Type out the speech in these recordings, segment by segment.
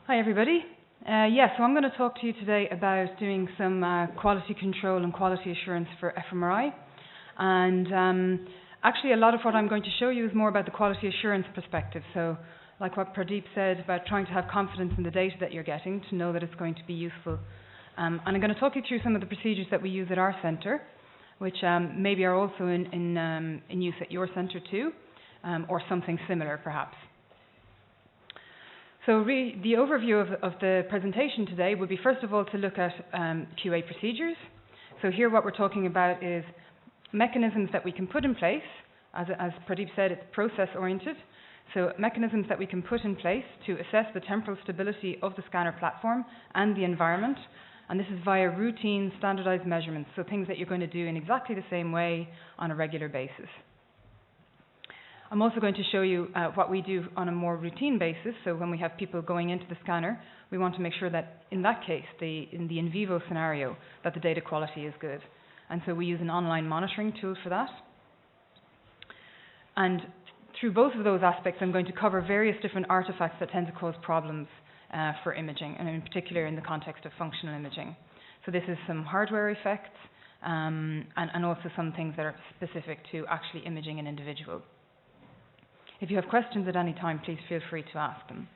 Hi everybody. So I'm going to talk to you today about doing some quality control and quality assurance for fMRI. And actually a lot of what I'm going to show you is more about the quality assurance perspective. So like what Pradeep said about trying to have confidence in the data that you're getting to know that it's going to be useful. And I'm going to talk you through some of the procedures that we use at our centre, which maybe are also in use at your centre too, or something similar perhaps. So the overview of the presentation today would be, first of all, to look at QA procedures. So here what we're talking about is mechanisms that we can put in place. As Pradeep said, it's process-oriented. So mechanisms that we can put in place to assess the temporal stability of the scanner platform and the environment. And this is via routine, standardized measurements, so things that you're going to do in exactly the same way on a regular basis. I'm also going to show you what we do on a more routine basis. So when we have people going into the scanner, we want to make sure that in that case, in the in vivo scenario, that the data quality is good. And so we use an online monitoring tool for that. And through both of those aspects, I'm going to cover various different artifacts that tend to cause problems for imaging, and in particular in the context of functional imaging. So this is some hardware effects, and also some things that are specific to actually imaging an individual. If you have questions at any time, please feel free to ask them.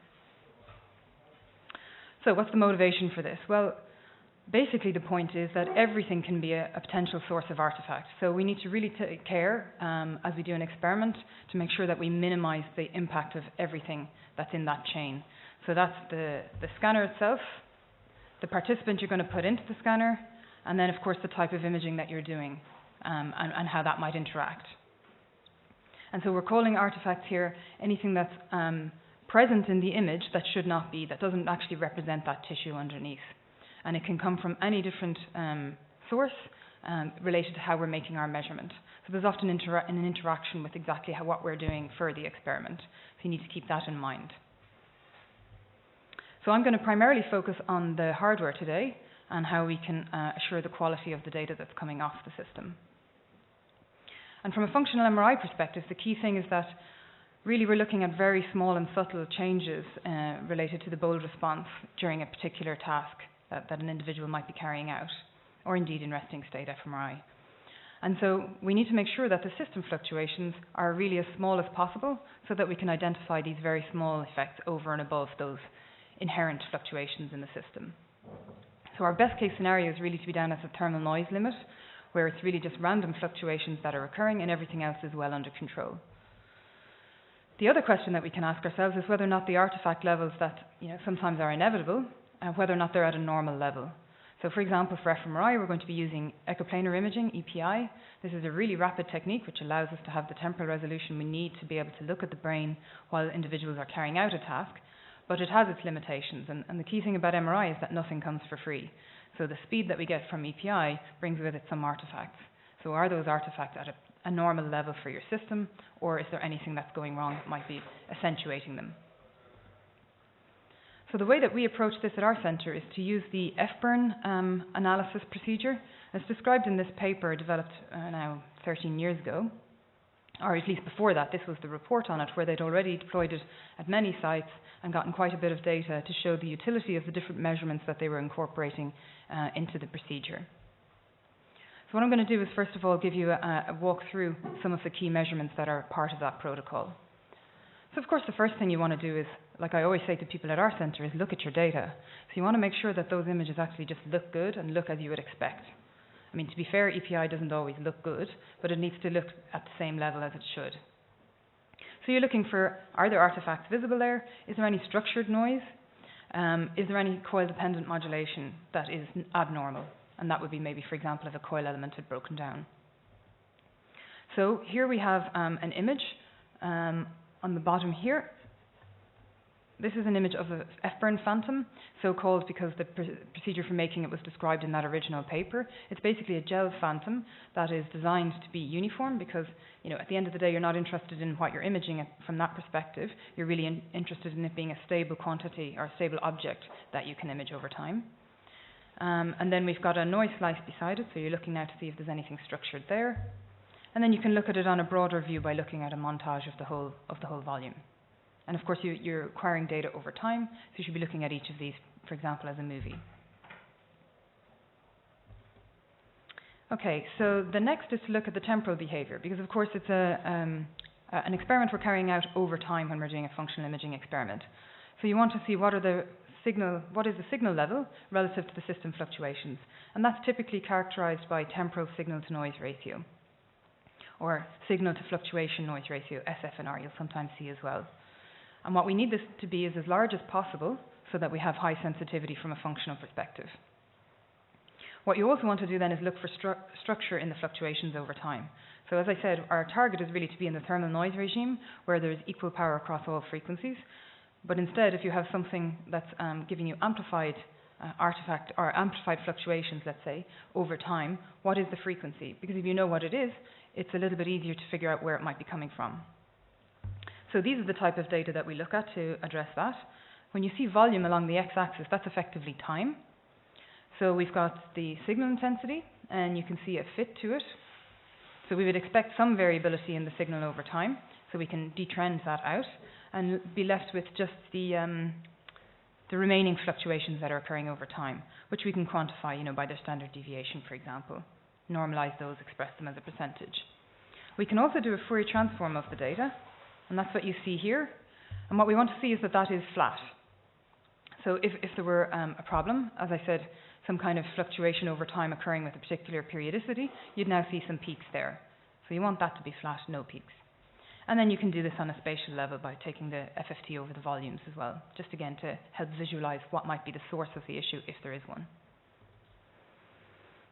So what's the motivation for this? Well, basically the point is that everything can be a potential source of artifacts. So we need to really take care, as we do an experiment, to make sure that we minimize the impact of everything that's in that chain. So that's the scanner itself, the participant you're going to put into the scanner, and then of course the type of imaging that you're doing, and how that might interact. And so we're calling artifacts here anything that's present in the image that should not be, that doesn't actually represent that tissue underneath. And it can come from any different source related to how we're making our measurement. So there's often an interaction with exactly what we're doing for the experiment. So you need to keep that in mind. So I'm going to primarily focus on the hardware today and how we can assure the quality of the data that's coming off the system. And from a functional MRI perspective, the key thing is that really we're looking at very small and subtle changes related to the bold response during a particular task that an individual might be carrying out, or indeed in resting state fMRI. And so we need to make sure that the system fluctuations are really as small as possible so that we can identify these very small effects over and above those inherent fluctuations in the system. So our best case scenario is really to be down at the thermal noise limit, where it's really just random fluctuations that are occurring and everything else is well under control. The other question that we can ask ourselves is whether or not the artifact levels that sometimes are inevitable, whether or not they're at a normal level. So for example, for fMRI, we're going to be using echoplanar imaging, EPI. This is a really rapid technique which allows us to have the temporal resolution we need to be able to look at the brain while individuals are carrying out a task, but it has its limitations. And the key thing about MRI is that nothing comes for free. So the speed that we get from EPI brings with it some artifacts. So are those artifacts at a normal level for your system, or is there anything that's going wrong that might be accentuating them? So the way that we approach this at our centre is to use the FBurn analysis procedure. It's described in this paper developed now 13 years ago, or at least before that. This was the report on it, where they'd already deployed it at many sites and gotten quite a bit of data to show the utility of the different measurements that they were incorporating into the procedure. So what I'm going to do is first of all give you a walk through some of the key measurements that are part of that protocol. So of course the first thing you want to do is, like I always say to people at our centre, is look at your data. So you want to make sure that those images actually just look good and look as you would expect. I mean, to be fair, EPI doesn't always look good, but it needs to look at the same level as it should. So you're looking for, are there artifacts visible there? Is there any structured noise? Is there any coil-dependent modulation that is abnormal? And that would be maybe, for example, if a coil element had broken down. So here we have an image on the bottom here. This is an image of a FBurn phantom, so called because the procedure for making it was described in that original paper. It's basically a gel phantom that is designed to be uniform because, at the end of the day, you're not interested in what you're imaging from that perspective. You're really interested in it being a stable quantity or a stable object that you can image over time. And then we've got a noise slice beside it, so you're looking now to see if there's anything structured there. And then you can look at it on a broader view by looking at a montage of the whole volume. And of course, you're acquiring data over time, so you should be looking at each of these, for example, as a movie. Okay, so the next is to look at the temporal behavior, because of course it's an experiment we're carrying out over time when we're doing a functional imaging experiment. So you want to see what is the signal level relative to the system fluctuations. And that's typically characterized by temporal signal to noise ratio, or signal to fluctuation noise ratio, SFNR, you'll sometimes see as well. And what we need this to be is as large as possible so that we have high sensitivity from a functional perspective. What you also want to do then is look for structure in the fluctuations over time. So as I said, our target is really to be in the thermal noise regime where there's equal power across all frequencies. But instead, if you have something that's giving you amplified artifact or amplified fluctuations, let's say, over time, what is the frequency? Because if you know what it is, it's a little bit easier to figure out where it might be coming from. So these are the type of data that we look at to address that. When you see volume along the x-axis, that's effectively time. So we've got the signal intensity, and you can see a fit to it. So we would expect some variability in the signal over time, so we can detrend that out and be left with just the remaining fluctuations that are occurring over time, which we can quantify, by their standard deviation, for example. Normalize those, express them as a percentage. We can also do a Fourier transform of the data, and that's what you see here. And what we want to see is that that is flat. So if there were a problem, as I said, some kind of fluctuation over time occurring with a particular periodicity, you'd now see some peaks there. So you want that to be flat, no peaks. And then you can do this on a spatial level by taking the FFT over the volumes as well, just again to help visualize what might be the source of the issue if there is one.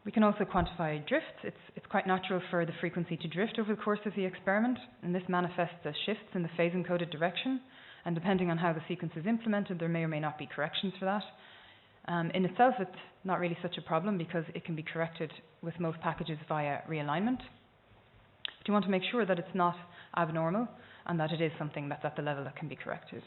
We can also quantify drift. It's quite natural for the frequency to drift over the course of the experiment, and this manifests as shifts in the phase-encoded direction. And depending on how the sequence is implemented, there may or may not be corrections for that. In itself, it's not really such a problem because it can be corrected with most packages via realignment. But you want to make sure that it's not abnormal and that it is something that's at the level that can be corrected.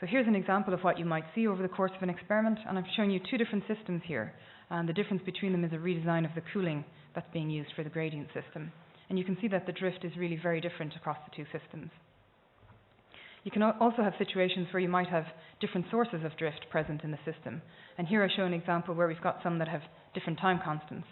So here's an example of what you might see over the course of an experiment, and I'm showing you two different systems here. And the difference between them is a redesign of the cooling that's being used for the gradient system. And you can see that the drift is really very different across the two systems. You can also have situations where you might have different sources of drift present in the system. And here I show an example where we've got some that have different time constants.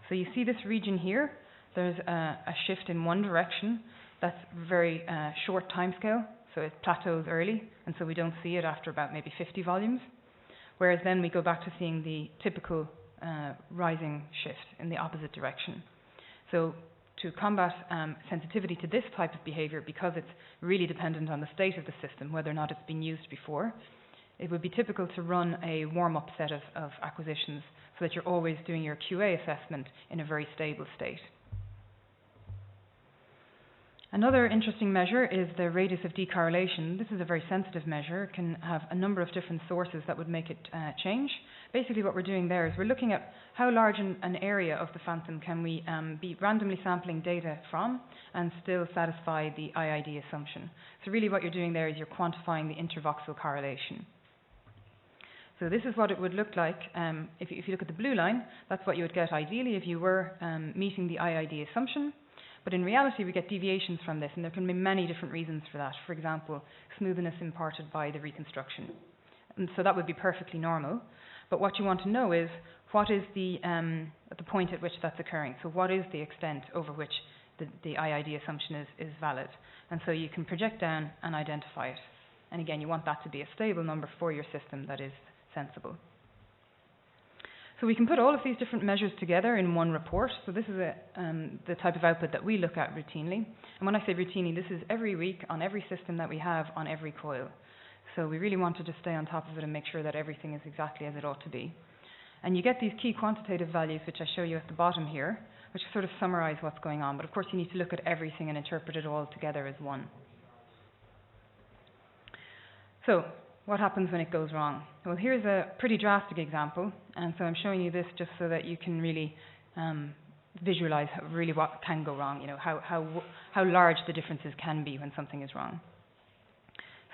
So you see this region here, there's a shift in one direction that's very short time scale, so it plateaus early, and so we don't see it after about maybe 50 volumes. Whereas then we go back to seeing the typical rising shift in the opposite direction. So to combat sensitivity to this type of behavior, because it's really dependent on the state of the system, whether or not it's been used before, it would be typical to run a warm-up set of acquisitions so that you're always doing your QA assessment in a very stable state. Another interesting measure is the radius of decorrelation. This is a very sensitive measure. It can have a number of different sources that would make it change. Basically what we're doing there is we're looking at how large an area of the phantom can we be randomly sampling data from and still satisfy the IID assumption. So really what you're doing there is you're quantifying the intervoxel correlation. So this is what it would look like. If you look at the blue line, that's what you would get ideally if you were meeting the IID assumption. But in reality, we get deviations from this, and there can be many different reasons for that. For example, smoothness imparted by the reconstruction. And so that would be perfectly normal. But what you want to know is what is the point at which that's occurring. So what is the extent over which the IID assumption is valid. And so you can project down and identify it. And again, you want that to be a stable number for your system that is sensible. So we can put all of these different measures together in one report. So this is the type of output that we look at routinely. And when I say routinely, this is every week on every system that we have on every coil. So we really want to just stay on top of it and make sure that everything is exactly as it ought to be. And you get these key quantitative values, which I show you at the bottom here, which sort of summarize what's going on. But of course, you need to look at everything and interpret it all together as one. So what happens when it goes wrong? Well, here's a pretty drastic example, and so I'm showing you this just so that you can really visualize really what can go wrong, how large the differences can be when something is wrong.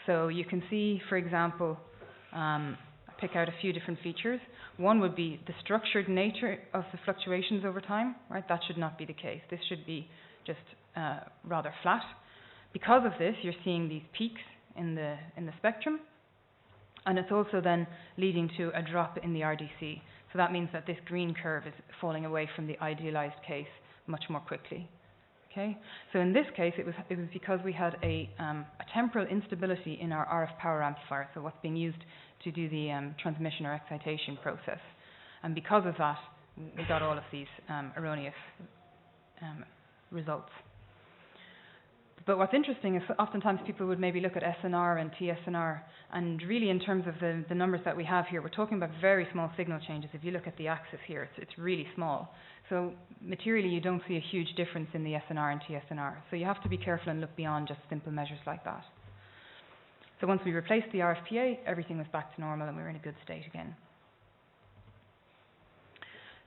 So you can see, for example, pick out a few different features. One would be the structured nature of the fluctuations over time, right? That should not be the case. This should be just rather flat. Because of this, you're seeing these peaks in the spectrum, and it's also then leading to a drop in the RDC. So that means that this green curve is falling away from the idealized case much more quickly. Okay, so in this case, it was because we had a temporal instability in our RF power amplifier, so what's being used to do the transmission or excitation process. And because of that, we got all of these erroneous results. But what's interesting is oftentimes people would maybe look at SNR and TSNR, and really in terms of the numbers that we have here, we're talking about very small signal changes. If you look at the axis here, it's really small. So materially, you don't see a huge difference in the SNR and TSNR. So you have to be careful and look beyond just simple measures like that. So once we replaced the RFPA, everything was back to normal and we were in a good state again.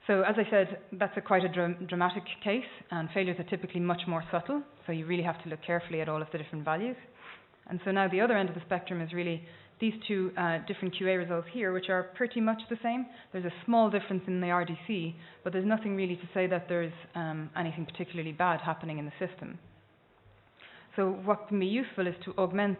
So as I said, that's quite a dramatic case, and failures are typically much more subtle, so you really have to look carefully at all of the different values. And so now the other end of the spectrum is really these two different QA results here, which are pretty much the same. There's a small difference in the RDC, but there's nothing really to say that there's anything particularly bad happening in the system. So what can be useful is to augment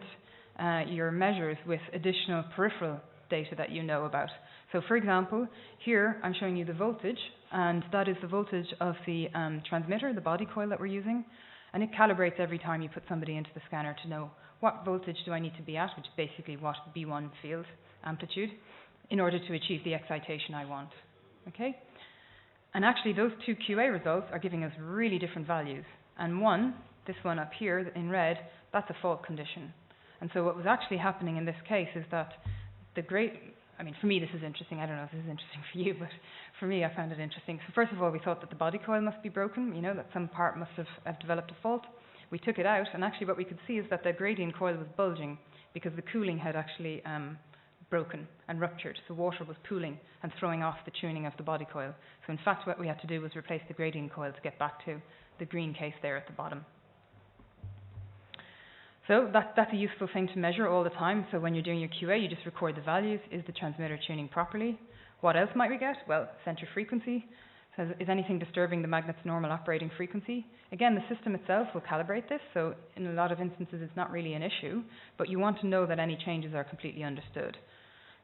your measures with additional peripheral data that you know about. So for example, here I'm showing you the voltage, and that is the voltage of the transmitter, the body coil that we're using, and it calibrates every time you put somebody into the scanner to know what voltage do I need to be at, which is basically what B1 field amplitude, in order to achieve the excitation I want. Okay? And actually those two QA results are giving us really different values. And one, this one up here in red, that's a fault condition. And so what was actually happening in this case is that I mean, for me this is interesting. I don't know if this is interesting for you, but for me I found it interesting. So first of all, we thought that the body coil must be broken, you know, that some part must have developed a fault. We took it out, and actually what we could see is that the gradient coil was bulging because the cooling had actually broken and ruptured. So water was pooling and throwing off the tuning of the body coil. So in fact what we had to do was replace the gradient coil to get back to the green case there at the bottom. So that's a useful thing to measure all the time. So when you're doing your QA, you just record the values. Is the transmitter tuning properly? What else might we get? Well, center frequency. So is anything disturbing the magnet's normal operating frequency? Again, the system itself will calibrate this, so in a lot of instances it's not really an issue, but you want to know that any changes are completely understood.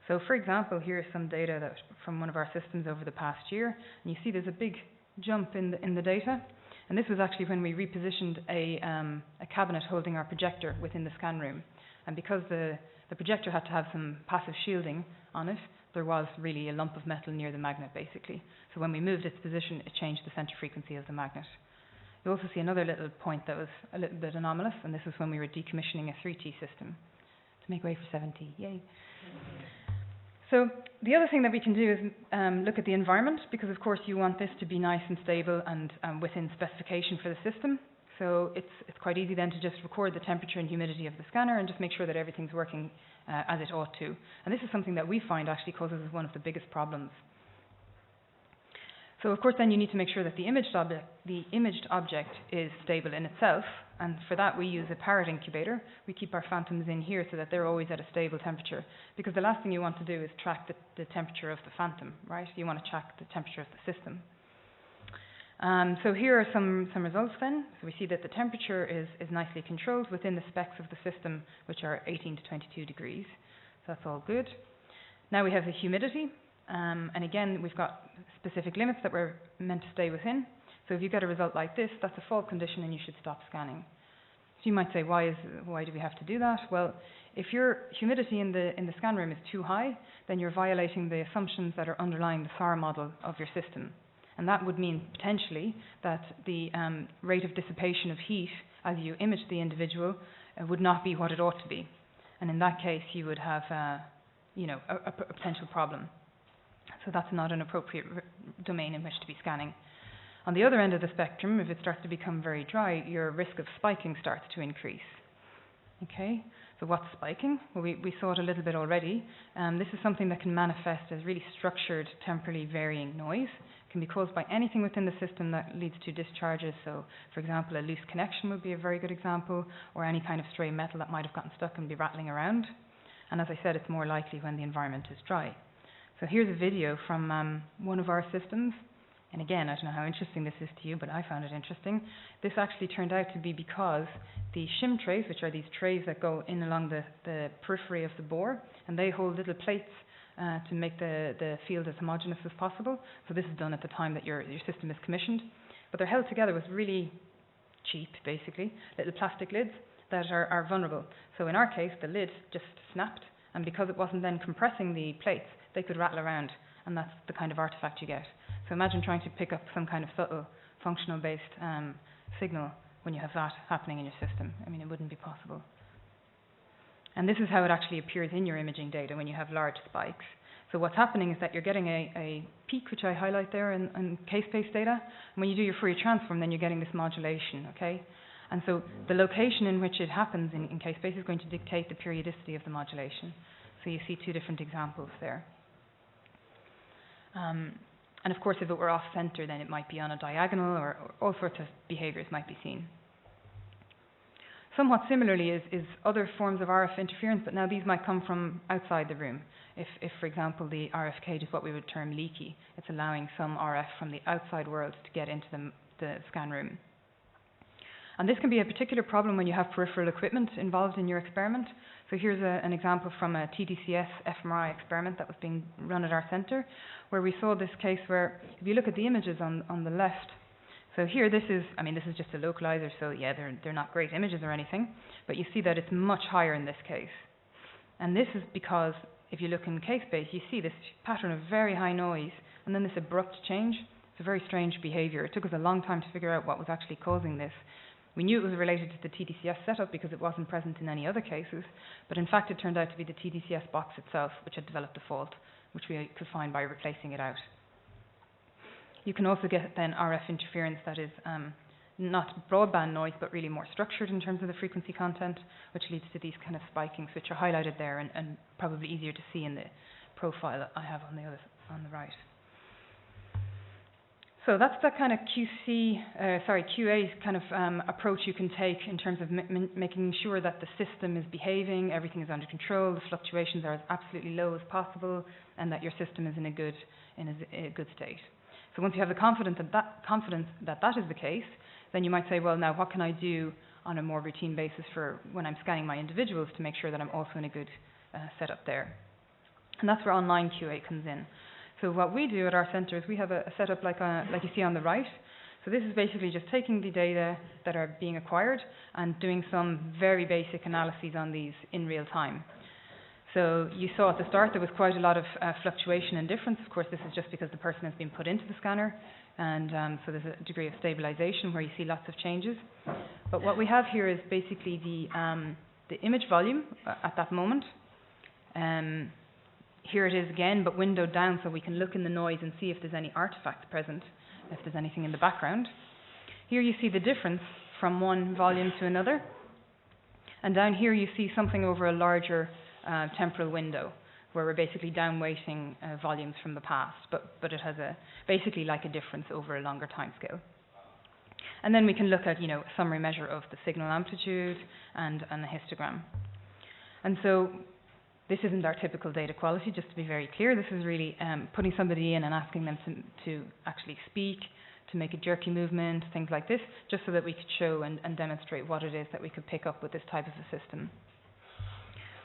So for example, here's some data from one of our systems over the past year, and you see there's a big jump in the data. And this was actually when we repositioned a cabinet holding our projector within the scan room. And because the projector had to have some passive shielding on it, there was really a lump of metal near the magnet, basically. So when we moved its position, it changed the center frequency of the magnet. You also see another little point that was a little bit anomalous, and this was when we were decommissioning a 3T system to make way for 7T. Yay. So the other thing that we can do is look at the environment, because of course you want this to be nice and stable and within specification for the system. So it's quite easy then to just record the temperature and humidity of the scanner and just make sure that everything's working as it ought to. And this is something that we find actually causes one of the biggest problems. So of course then you need to make sure that the imaged object is stable in itself, and for that we use a parrot incubator. We keep our phantoms in here so that they're always at a stable temperature, because the last thing you want to do is track the temperature of the phantom, right? You want to track the temperature of the system. So here are some results then. So we see that the temperature is nicely controlled within the specs of the system, which are 18 to 22 degrees. So that's all good. Now we have the humidity. And again, we've got specific limits that we're meant to stay within. So if you get a result like this, that's a fault condition and you should stop scanning. So you might say, why do we have to do that? Well, if your humidity in the scan room is too high, then you're violating the assumptions that are underlying the SAR model of your system. And that would mean potentially that the rate of dissipation of heat as you image the individual would not be what it ought to be. And in that case, you would have a potential problem. So that's not an appropriate domain in which to be scanning. On the other end of the spectrum, if it starts to become very dry, your risk of spiking starts to increase. Okay, so what's spiking? Well, we saw it a little bit already. This is something that can manifest as really structured, temporally varying noise. It can be caused by anything within the system that leads to discharges. So, for example, a loose connection would be a very good example, or any kind of stray metal that might have gotten stuck and be rattling around. And as I said, it's more likely when the environment is dry. So here's a video from one of our systems And again, I don't know how interesting this is to you, but I found it interesting. This actually turned out to be because the shim trays, which are these trays that go in along the periphery of the bore, and they hold little plates to make the field as homogeneous as possible. So this is done at the time that your system is commissioned. But they're held together with really cheap, basically, little plastic lids that are vulnerable. So in our case, the lid just snapped, and because it wasn't then compressing the plates, they could rattle around, and that's the kind of artifact you get. So imagine trying to pick up some kind of subtle functional-based signal when you have that happening in your system. I mean, it wouldn't be possible. And this is how it actually appears in your imaging data when you have large spikes. So what's happening is that you're getting a peak, which I highlight there in case-space data. And when you do your Fourier transform, then you're getting this modulation, okay? And so the location in which it happens in case-space is going to dictate the periodicity of the modulation. So you see two different examples there. And of course, if it were off-center, then it might be on a diagonal, or all sorts of behaviors might be seen. Somewhat similarly is other forms of RF interference, but now these might come from outside the room. If for example, the RF cage is what we would term leaky, it's allowing some RF from the outside world to get into the scan room. And this can be a particular problem when you have peripheral equipment involved in your experiment. So here's an example from a TDCS fMRI experiment that was being run at our centre, where we saw this case where, if you look at the images on the left, so here this is just a localizer, so yeah, they're not great images or anything, but you see that it's much higher in this case. And this is because, if you look in case space, you see this pattern of very high noise, and then this abrupt change. It's a very strange behaviour. It took us a long time to figure out what was actually causing this. We knew it was related to the TDCS setup because it wasn't present in any other cases, but in fact it turned out to be the TDCS box itself which had developed a fault, which we could find by replacing it out. You can also get then RF interference that is not broadband noise, but really more structured in terms of the frequency content, which leads to these kind of spikings, which are highlighted there and probably easier to see in the profile I have on the right. So that's that kind of QA kind of approach you can take in terms of making sure that the system is behaving, everything is under control, the fluctuations are as absolutely low as possible, and that your system is in a good state. So once you have the confidence that that is the case, then you might say, well, now what can I do on a more routine basis for when I'm scanning my individuals to make sure that I'm also in a good setup there. And that's where online QA comes in. So what we do at our centre is we have a setup like you see on the right. So this is basically just taking the data that are being acquired and doing some very basic analyses on these in real time. So you saw at the start there was quite a lot of fluctuation and difference. Of course, this is just because the person has been put into the scanner, and so there's a degree of stabilization where you see lots of changes. But what we have here is basically the image volume at that moment. Here it is again, but windowed down so we can look in the noise and see if there's any artifact present, if there's anything in the background. Here you see the difference from one volume to another. And down here you see something over a larger temporal window, where we're basically downweighting volumes from the past, but it has basically like a difference over a longer time scale. And then we can look at a summary measure of the signal amplitude and the histogram. And so this isn't our typical data quality, just to be very clear. This is really putting somebody in and asking them to actually speak, to make a jerky movement, things like this, just so that we could show and demonstrate what it is that we could pick up with this type of a system.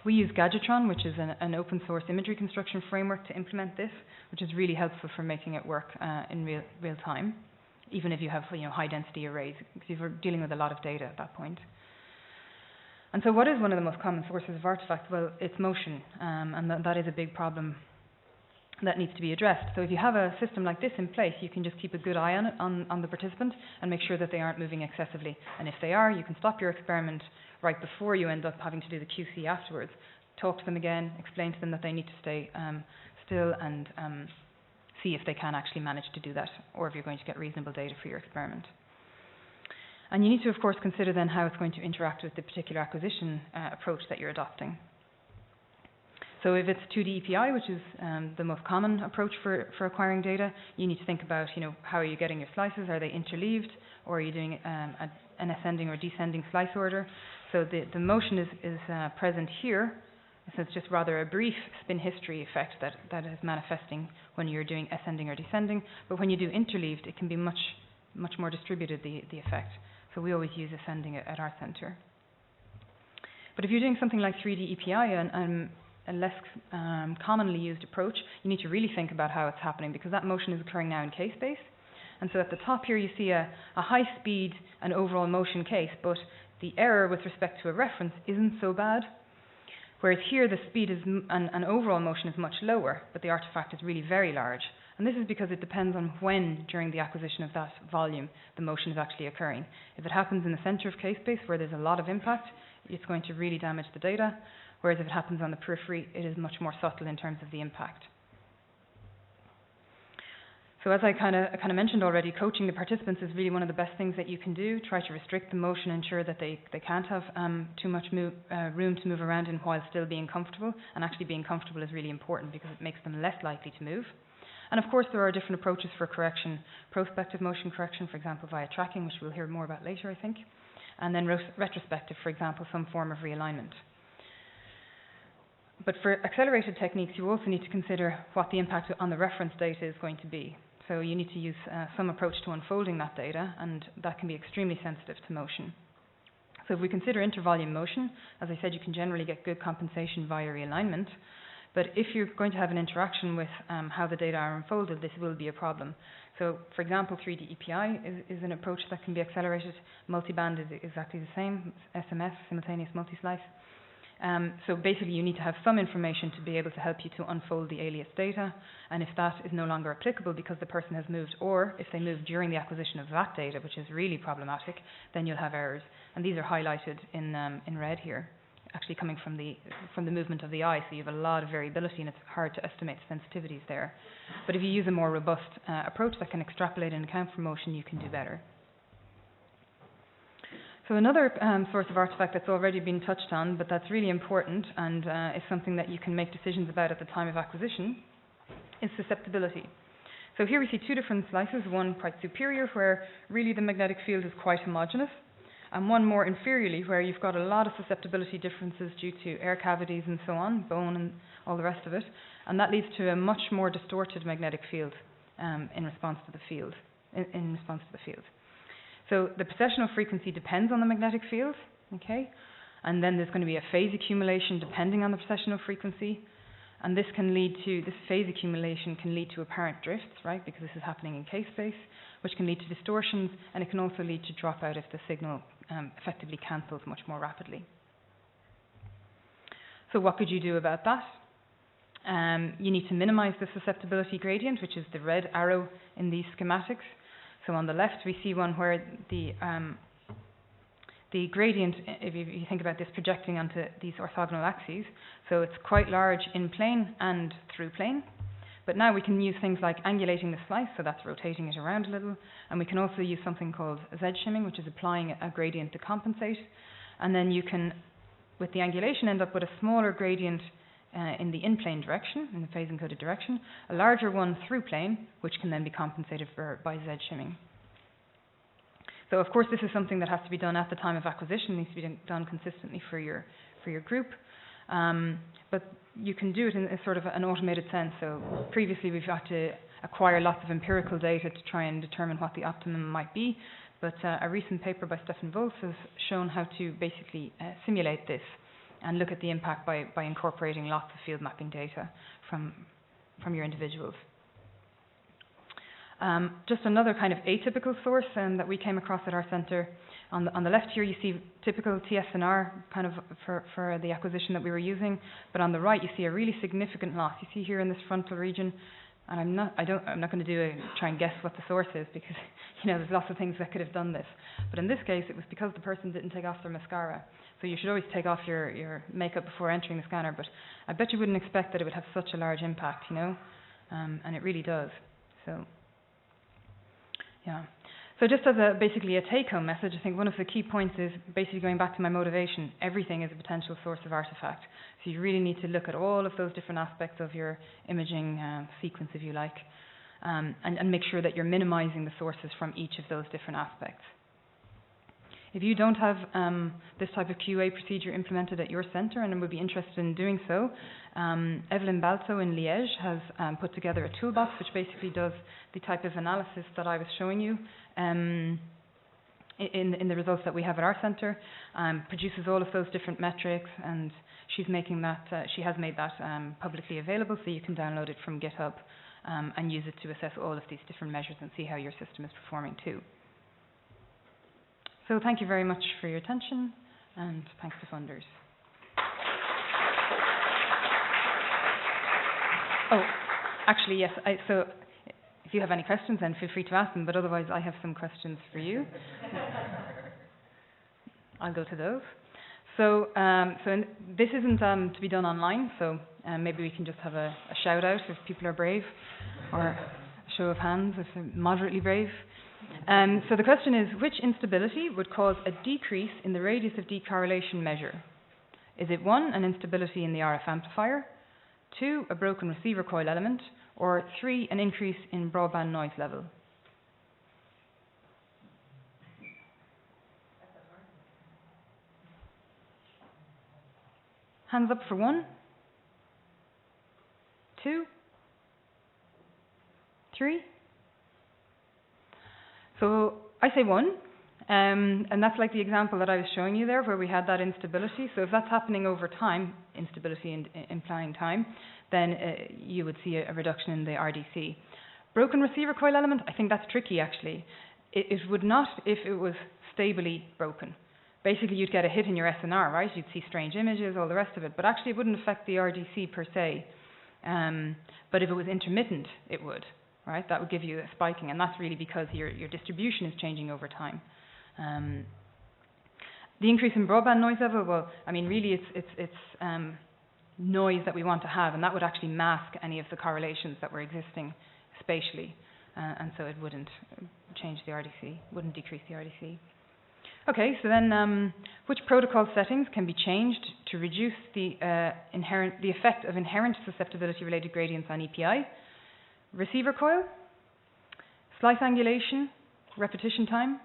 We use Gadgetron, which is an open source imagery construction framework to implement this, which is really helpful for making it work in real time, even if you have high density arrays, because you're dealing with a lot of data at that point. And so what is one of the most common sources of artifacts? Well, it's motion, and that is a big problem that needs to be addressed. So if you have a system like this in place, you can just keep a good eye on it, on the participant, and make sure that they aren't moving excessively. And if they are, you can stop your experiment right before you end up having to do the QC afterwards. Talk to them again, explain to them that they need to stay still, and see if they can actually manage to do that, or if you're going to get reasonable data for your experiment. And you need to, of course, consider then how it's going to interact with the particular acquisition approach that you're adopting. So if it's 2D EPI, which is the most common approach for acquiring data, you need to think about, how are you getting your slices? Are they interleaved, or are you doing an ascending or descending slice order? So the motion is present here So it's just rather a brief spin history effect that is manifesting when you're doing ascending or descending. But when you do interleaved, it can be much more distributed, the effect. So we always use ascending at our center. But if you're doing something like 3D EPI, a less commonly used approach, you need to really think about how it's happening, because that motion is occurring now in k-space. And so at the top here you see a high speed and overall motion case, but the error with respect to a reference isn't so bad. Whereas here the speed is and overall motion is much lower, but the artifact is really very large. And this is because it depends on when during the acquisition of that volume the motion is actually occurring. If it happens in the center of k-space where there's a lot of impact, it's going to really damage the data. Whereas if it happens on the periphery, it is much more subtle in terms of the impact. So as I kind of mentioned already, coaching the participants is really one of the best things that you can do. Try to restrict the motion, ensure that they can't have too much room to move around in while still being comfortable. And actually being comfortable is really important because it makes them less likely to move. And of course, there are different approaches for correction. Prospective motion correction, for example, via tracking, which we'll hear more about later, I think. And then retrospective, for example, some form of realignment. But for accelerated techniques, you also need to consider what the impact on the reference data is going to be. So you need to use some approach to unfolding that data, and that can be extremely sensitive to motion. So if we consider intervolume motion, as I said, you can generally get good compensation via realignment. But if you're going to have an interaction with how the data are unfolded, this will be a problem. So, for example, 3D EPI is an approach that can be accelerated. Multiband is exactly the same, SMS, simultaneous multi-slice. So basically you need to have some information to be able to help you to unfold the alias data, and if that is no longer applicable because the person has moved, or if they moved during the acquisition of that data, which is really problematic, then you'll have errors. And these are highlighted in red here, actually coming from the movement of the eye, so you have a lot of variability and it's hard to estimate the sensitivities there. But if you use a more robust approach that can extrapolate and account for motion, you can do better. So another source of artifact that's already been touched on, but that's really important and is something that you can make decisions about at the time of acquisition, is susceptibility. So here we see two different slices, one quite superior where really the magnetic field is quite homogeneous, and one more inferiorly where you've got a lot of susceptibility differences due to air cavities and so on, bone and all the rest of it, and that leads to a much more distorted magnetic field in response to the field. So the precessional frequency depends on the magnetic field, okay? And then there's going to be a phase accumulation depending on the precessional frequency. And this phase accumulation can lead to apparent drifts, right? Because this is happening in k-space, which can lead to distortions, and it can also lead to dropout if the signal effectively cancels much more rapidly. So what could you do about that? You need to minimize the susceptibility gradient, which is the red arrow in these schematics. So on the left, we see one where the gradient, if you think about this projecting onto these orthogonal axes, so it's quite large in plane and through plane. But now we can use things like angulating the slice, so that's rotating it around a little. And we can also use something called Z-shimming, which is applying a gradient to compensate. And then you can, with the angulation, end up with a smaller gradient in the in-plane direction, in the phase-encoded direction, a larger one through plane, which can then be compensated for by Z-shimming. So, of course, this is something that has to be done at the time of acquisition, needs to be done consistently for your group. But you can do it in a sort of an automated sense. So previously we've had to acquire lots of empirical data to try and determine what the optimum might be. But a recent paper by Stefan Wolf has shown how to basically simulate this and look at the impact by incorporating lots of field mapping data from your individuals. Just another kind of atypical source that we came across at our centre. On the left here you see typical TSNR kind of for the acquisition that we were using, but on the right you see a really significant loss. You see here in this frontal region, and I'm not going to try and guess what the source is, because there's lots of things that could have done this. But in this case it was because the person didn't take off their mascara. So you should always take off your makeup before entering the scanner, but I bet you wouldn't expect that it would have such a large impact, and it really does. So yeah. So just as basically a take-home message, I think one of the key points is basically going back to my motivation. Everything is a potential source of artifact. So you really need to look at all of those different aspects of your imaging sequence, if you like, and make sure that you're minimizing the sources from each of those different aspects. If you don't have this type of QA procedure implemented at your centre and would be interested in doing so, Evelyn Balto in Liège has put together a toolbox which basically does the type of analysis that I was showing you in the results that we have at our centre, produces all of those different metrics, and she's making that, she has made that publicly available, so you can download it from GitHub and use it to assess all of these different measures and see how your system is performing too. So thank you very much for your attention, and thanks to funders. Oh, actually, yes. So if you have any questions, then feel free to ask them, but otherwise I have some questions for you. I'll go to those. So, this isn't to be done online, so maybe we can just have a shout out if people are brave, or a show of hands if they're moderately brave. So the question is, which instability would cause a decrease in the radius of decorrelation measure? Is it 1, an instability in the RF amplifier, 2, a broken receiver coil element, or 3, an increase in broadband noise level? Hands up for 1, 2, 3. So I say 1, and that's like the example that I was showing you there where we had that instability. So if that's happening over time, instability implying time, then you would see a reduction in the RDC. Broken receiver coil element, I think that's tricky actually. It would not if it was stably broken. Basically you'd get a hit in your SNR, right? You'd see strange images, all the rest of it, but actually it wouldn't affect the RDC per se. But if it was intermittent, it would. Right, that would give you a spiking, and that's really because your distribution is changing over time. The increase in broadband noise level, well, I mean, really it's noise that we want to have, and that would actually mask any of the correlations that were existing spatially, and so it wouldn't change the RDC, wouldn't decrease the RDC. Okay, so then which protocol settings can be changed to reduce the effect of inherent susceptibility-related gradients on EPI? Receiver coil, slice angulation, repetition time.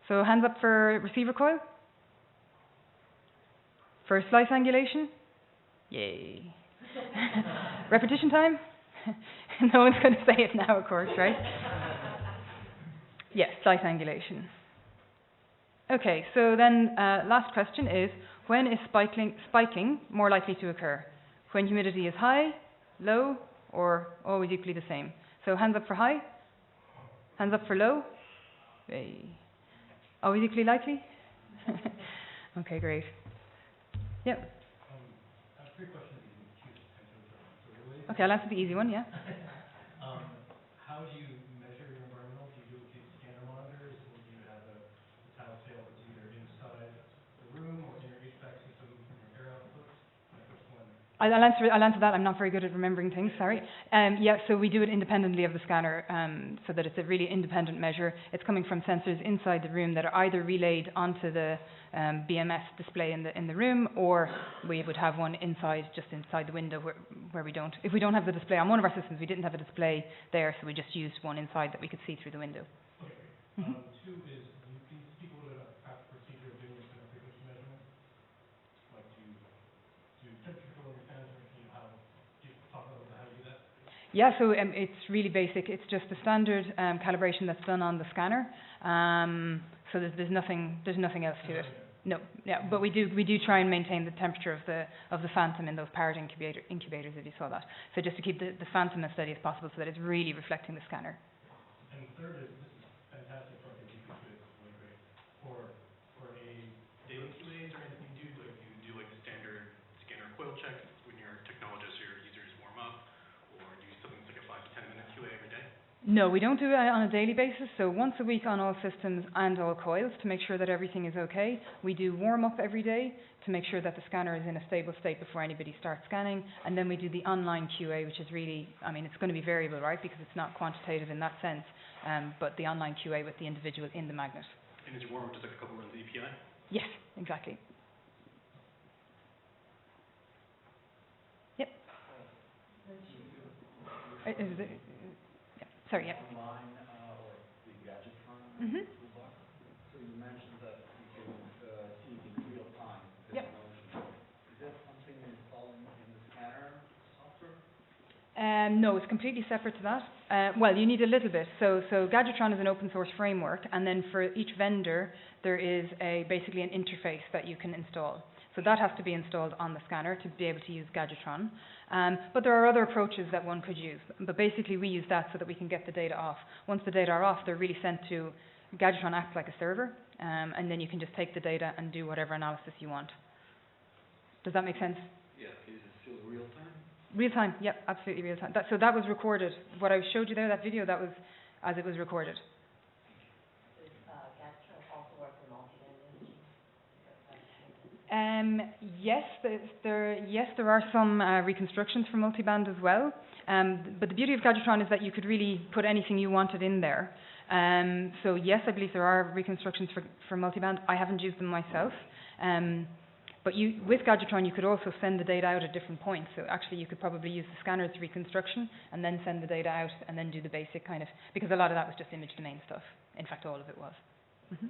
So hands up for receiver coil. For slice angulation, yay. Repetition time, no one's going to say it now, of course, right? Yes, slice angulation. Okay, so then last question is, when is spiking more likely to occur? When humidity is high, low, or always equally the same? So hands up for high, hands up for low. Hey. Always equally likely? Okay, great. Yep. I have 3 questions you can choose to answer. Okay, I'll answer the easy one, yeah. How do you measure your environmental? Do you do it with scanner monitors, or do you have a tile scale that's either inside the room or in your HVAC system from your air outputs? I'll answer that. I'm not very good at remembering things, sorry. Yeah, so we do it independently of the scanner, so that it's a really independent measure. It's coming from sensors inside the room that are either relayed onto the BMS display in the room, or we would have one just inside the window where we don't. If we don't have the display on one of our systems, we didn't have a display there, so we just used one inside that we could see through the window. Okay. 2 is, can you speak a little bit about the practical procedure of doing this kind of frequency measurement? Like, do temperature control your fans, or can you talk about how you do that? Yeah, so it's really basic. It's just the standard calibration that's done on the scanner. So there's nothing else to it. No, yeah, but we do try and maintain the temperature of the phantom in those parrot incubators, if you saw that. So just to keep the phantom as steady as possible, so that it's really reflecting the scanner. And the third is, this is fantastic for the DP QA, it's really great. For a daily QA, is there anything you do? Like, do you do like the standard scanner coil check when your technologists or your users warm up, or do you something like a 5 to 10 minute QA every day? No, we don't do it on a daily basis. So once a week on all systems and all coils to make sure that everything is okay. We do warm up every day to make sure that the scanner is in a stable state before anybody starts scanning. And then we do the online QA, which is really, I mean, it's going to be variable, right? Because it's not quantitative in that sense. But the online QA with the individual in the magnet. And is your warm up just like a couple runs of EPI? Yes, exactly. Yep. Sorry, yeah. Online or the gadget from Mm-hmm. toolbox? No, it's completely separate to that. Well, you need a little bit. So Gadgetron is an open source framework, and then for each vendor, there is basically an interface that you can install. So that has to be installed on the scanner to be able to use Gadgetron. But there are other approaches that one could use. But basically, we use that so that we can get the data off. Once the data are off, they're really sent to Gadgetron acts like a server, and then you can just take the data and do whatever analysis you want. Does that make sense? Yeah. Is it still real time? Real time, yep, absolutely real time. So that was recorded. What I showed you there, that video, that was as it was recorded. Does Gadgetron also work for multi-band imaging? Yes, there are some reconstructions for multiband as well. But the beauty of Gadgetron is that you could really put anything you wanted in there. So yes, I believe there are reconstructions for multiband. I haven't used them myself. But with Gadgetron, you could also send the data out at different points. So actually, you could probably use the scanner's reconstruction and then send the data out and then do the basic kind of, because a lot of that was just image domain stuff. In fact, all of it was. Mm-hmm.